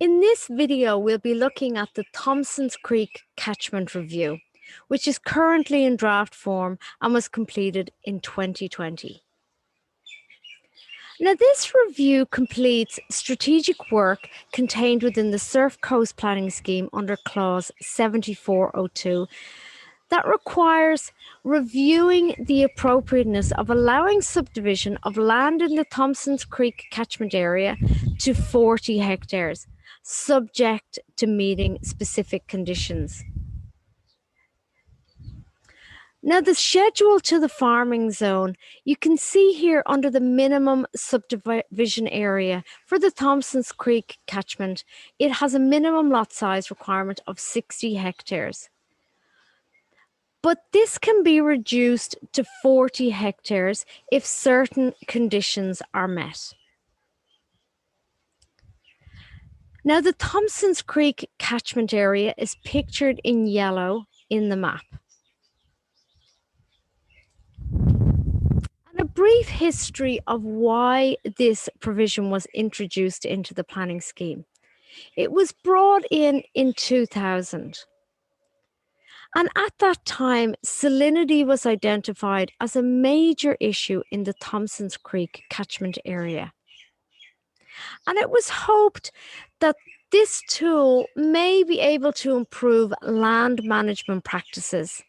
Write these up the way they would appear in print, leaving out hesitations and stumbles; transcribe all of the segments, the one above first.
In this video, we'll be looking at the Thompsons Creek Catchment Review, which is currently in draft form and was completed in 2020. Now, this review completes strategic work contained within the Surf Coast Planning Scheme under Clause 7402 that requires reviewing the appropriateness of allowing subdivision of land in the Thompsons Creek catchment area to 40 hectares, subject to meeting specific conditions. Now, the schedule to the farming zone, you can see here under the minimum subdivision area for the Thompsons Creek catchment, it has a minimum lot size requirement of 60 hectares. But this can be reduced to 40 hectares if certain conditions are met. Now, the Thompsons Creek catchment area is pictured in yellow in the map. And a brief history of why this provision was introduced into the planning scheme. It was brought in 2000. And at that time, salinity was identified as a major issue in the Thompsons Creek catchment area. And it was hoped that this tool may be able to improve land management practices.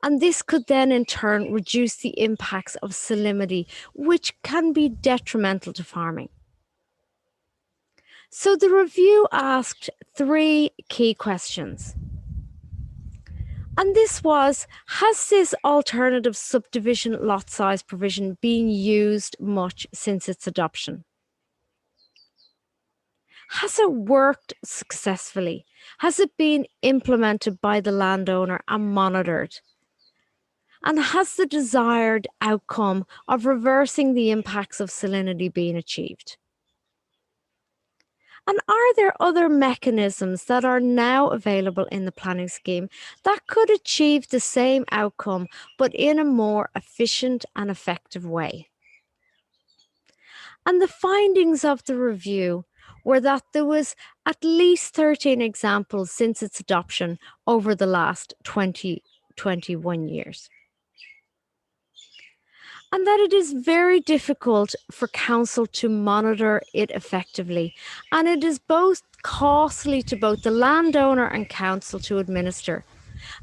And this could then in turn reduce the impacts of salinity, which can be detrimental to farming. So the review asked 3 key questions. And this was, has this alternative subdivision lot size provision been used much since its adoption? Has it worked successfully? Has it been implemented by the landowner and monitored? And has the desired outcome of reversing the impacts of salinity been achieved? And are there other mechanisms that are now available in the planning scheme that could achieve the same outcome, but in a more efficient and effective way? And the findings of the review were that there was at least 13 examples since its adoption over the last 21 years. And that it is very difficult for council to monitor it effectively. And it is both costly to both the landowner and council to administer,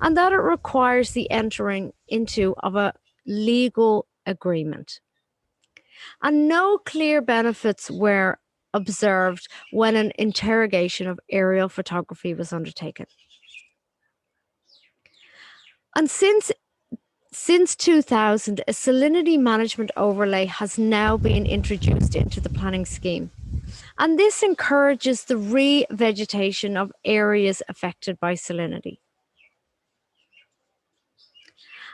and that it requires the entering into of a legal agreement. And no clear benefits were observed when an interrogation of aerial photography was undertaken. And since 2000, a salinity management overlay has now been introduced into the planning scheme. And this encourages the revegetation of areas affected by salinity.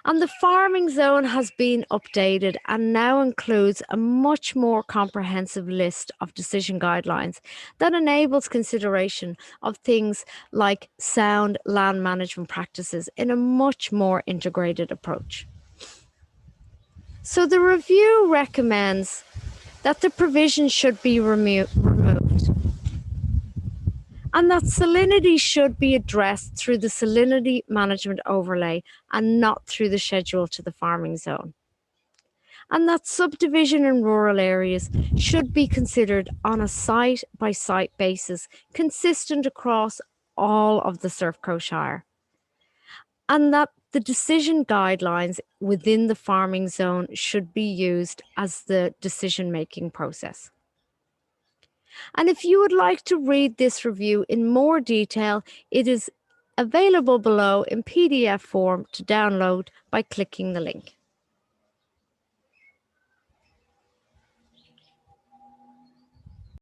And the farming zone has been updated and now includes a much more comprehensive list of decision guidelines that enables consideration of things like sound land management practices in a much more integrated approach. So the review recommends that the provision should be removed, and that salinity should be addressed through the salinity management overlay and not through the schedule to the farming zone. And that subdivision in rural areas should be considered on a site-by-site basis, consistent across all of the Surf Coast Shire. And that the decision guidelines within the farming zone should be used as the decision-making process. And if you would like to read this review in more detail, it is available below in PDF form to download by clicking the link.